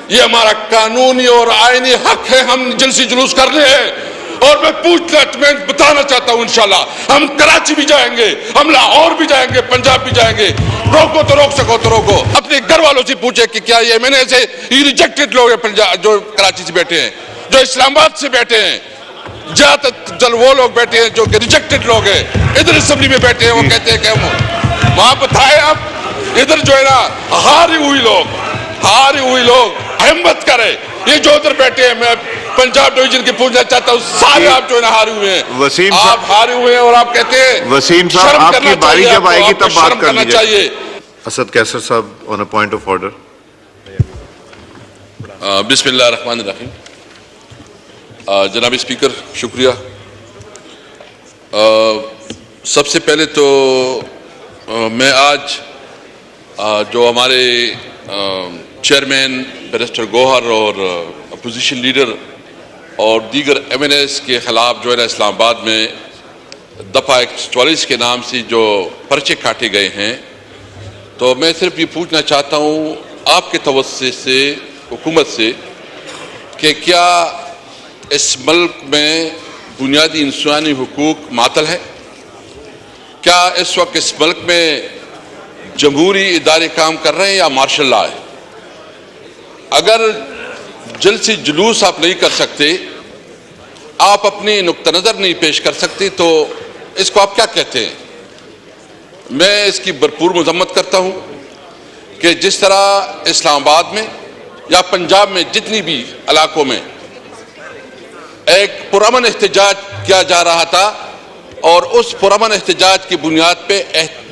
یہ ہمارا قانونی اور آئینی حق ہے, ہم جلسی جلوس کر رہے ہیں. اور میں بتانا چاہتا ہوں انشاءاللہ ہم کراچی بھی جائیں گے, ہم لاہور بھی جائیں گے, پنجاب بھی جائیں گے. روکو تو روک سکو تو روکو. اپنے گھر والوں سے پوچھے کہ کیا یہ میں نے ایسے یہ ریجیکٹڈ لوگ ہیں پنجاب جو کراچی سے بیٹھے ہیں, جو اسلام آباد سے بیٹھے ہیں, جل وہ لوگ بیٹھے ہیں جو کہ ریجیکٹڈ لوگ ہیں, ادھر اسمبلی میں بیٹھے ہیں, وہ کہتے ہیں کہ ہم وہاں بتائیں. آپ ادھر جو ہے نا ہاری ہوئی لوگ ہمت کرے. یہ جو ادھر بیٹھے ہیں, میں پنجاب ڈویژن کی پوچھنا چاہتا ہوں, سارے آپ جو ہے نا ہارے ہوئے ہیں. آپ ہارے ہوئے ہیں اور آپ کہتے ہیں وسیم صاحب آپ کی باری جب آئے گی تب بات کر لیجیے. اسد کیسر صاحب آن اے پوائنٹ آف آرڈر. بسم اللہ الرحمن الرحیم. جناب اسپیکر شکریہ. سب سے پہلے تو میں آج جو ہمارے چیئرمین بیرسٹر گوہر اور اپوزیشن لیڈر اور دیگر ایم این ایز کے خلاف جو ہے نا اسلام آباد میں دفعہ 144 کے نام سے جو پرچے کاٹے گئے ہیں, تو میں صرف یہ پوچھنا چاہتا ہوں آپ کے توسط سے حکومت سے کہ کیا اس ملک میں بنیادی انسانی حقوق معطل ہے؟ کیا اس وقت اس ملک میں جمہوری ادارے کام کر رہے ہیں یا مارشل لا ہے؟ اگر جلسی جلوس آپ نہیں کر سکتے, آپ اپنی نقطہ نظر نہیں پیش کر سکتے, تو اس کو آپ کیا کہتے ہیں؟ میں اس کی بھرپور مذمت کرتا ہوں کہ جس طرح اسلام آباد میں یا پنجاب میں جتنی بھی علاقوں میں ایک پرامن احتجاج کیا جا رہا تھا اور اس پرامن احتجاج کی بنیاد پہ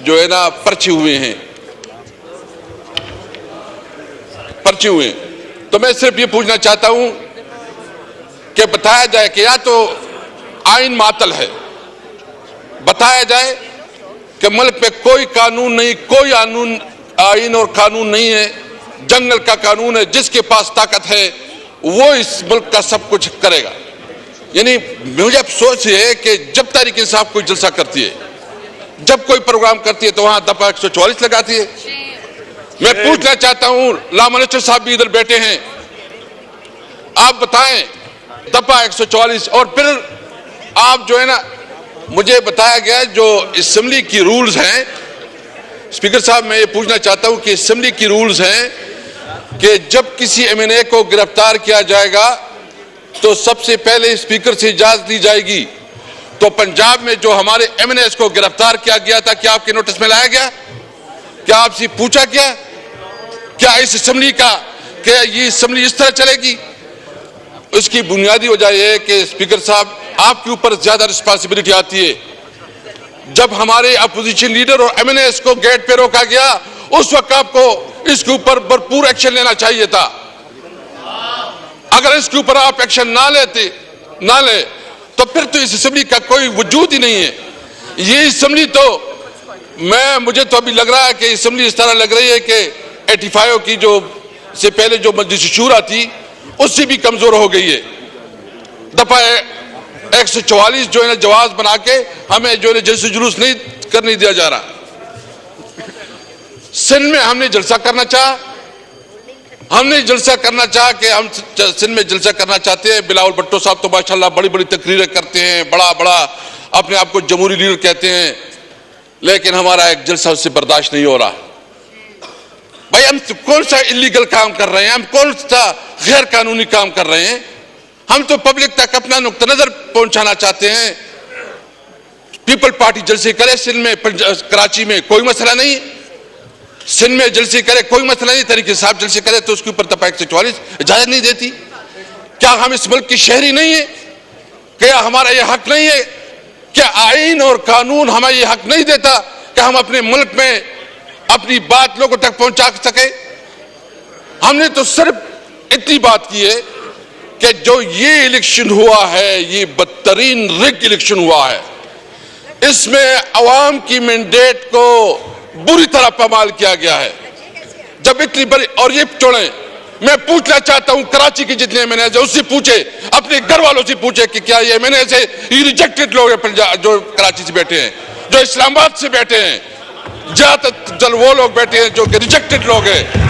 جو ہے نا پرچے ہوئے, تو میں صرف یہ پوچھنا چاہتا ہوں کہ بتایا جائے کہ یا تو آئین معطل ہے, بتایا جائے کہ ملک پہ کوئی قانون نہیں, کوئی آئین اور قانون نہیں ہے, جنگل کا قانون ہے, جس کے پاس طاقت ہے وہ اس ملک کا سب کچھ کرے گا. یعنی مجھے افسوس یہ ہے کہ جب تحریک انصاف کوئی جلسہ کرتی ہے, جب کوئی پروگرام کرتی ہے تو وہاں دفعہ 144 لگاتی ہے. میں پوچھنا چاہتا ہوں, لا منسٹر صاحب بھی ادھر بیٹھے ہیں, آپ بتائیں دفعہ 144, اور پھر آپ جو ہے نا مجھے بتایا گیا جو اسمبلی کی رولز ہیں, اسپیکر صاحب میں یہ پوچھنا چاہتا ہوں کہ اسمبلی کی رولز ہیں کہ جب کسی ایم این اے کو گرفتار کیا جائے گا تو سب سے پہلے اسپیکر سے اجازت لی جائے گی. تو پنجاب میں جو ہمارے ایم این ایز کو گرفتار کیا گیا تھا, کیا آپ کے نوٹس میں لایا گیا؟ کیا آپ سے پوچھا کیا اس اسمبلی کا کہ یہ اسمبلی اس طرح چلے گی؟ اس کی بنیادی وجہ یہ ہے کہ اسپیکر صاحب آپ کے اوپر زیادہ رسپانسبلٹی آتی ہے. جب ہمارے اپوزیشن لیڈر اور ایم این ایز کو گیٹ پہ روکا گیا, اس وقت آپ کو اس کے اوپر بھرپور ایکشن لینا چاہیے تھا. اگر اس کے اوپر آپ ایکشن نہ لے تو پھر تو اس اسمبلی کا کوئی وجود ہی نہیں ہے. یہ اسمبلی تو مجھے تو ابھی لگ رہا ہے کہ اسمبلی اس طرح لگ رہی ہے کہ 85 کی جو سے پہلے جو مجلس شورا تھی اس سے بھی کمزور ہو گئی ہے. دفعہ 144 جو ہے نا جواز بنا کے ہمیں جو ہے جلسہ جلوس نہیں کرنے دیا جا رہا. سندھ میں ہم نے جلسہ کرنا چاہا کہ ہم سندھ میں جلسہ کرنا چاہتے ہیں. بلاول بھٹو صاحب تو ماشاءاللہ بڑی بڑی تقریریں کرتے ہیں, بڑا اپنے آپ کو جمہوری لیڈر کہتے ہیں, لیکن ہمارا ایک جلسہ اس سے برداشت نہیں ہو رہا. بھائی ہم کون سا اللیگل کام کر رہے ہیں, ہم کون سا غیر قانونی کام کر رہے ہیں؟ ہم تو پبلک تک اپنا نقطہ نظر پہنچانا چاہتے ہیں. پیپل پارٹی جلسے کرے سندھ میں, کراچی میں کوئی مسئلہ نہیں, سندھ میں جلسے کرے کوئی مسئلہ نہیں, طریق صاحب جلسے کرے تو اس کے اوپر دفعہ 144 اجازت نہیں دیتی. کیا ہم اس ملک کی شہری نہیں ہیں؟ کیا ہمارا یہ حق نہیں ہے؟ کیا آئین اور قانون ہمیں یہ حق نہیں دیتا کہ ہم اپنے ملک میں اپنی بات لوگوں تک پہنچا سکیں؟ ہم نے تو صرف اتنی بات کی ہے کہ جو یہ الیکشن ہوا ہے یہ بدترین رگ الیکشن ہوا ہے. اس میں عوام کی مینڈیٹ کو بری طرح پامال کیا گیا ہے. جب اتنی بڑی, اور یہ چھوڑیں, میں پوچھنا چاہتا ہوں کراچی کے جتنے ایم این ایز ہیں اس سے پوچھے, اپنے گھر والوں سے پوچھے کہ کیا یہ ایم این ایز ہے یہ ریجیکٹڈ لوگ ہیں جو کراچی سے بیٹھے ہیں, جو اسلام آباد سے بیٹھے ہیں, جل وہ لوگ بیٹھے ہیں جو کہ ریجیکٹڈ لوگ ہیں,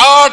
8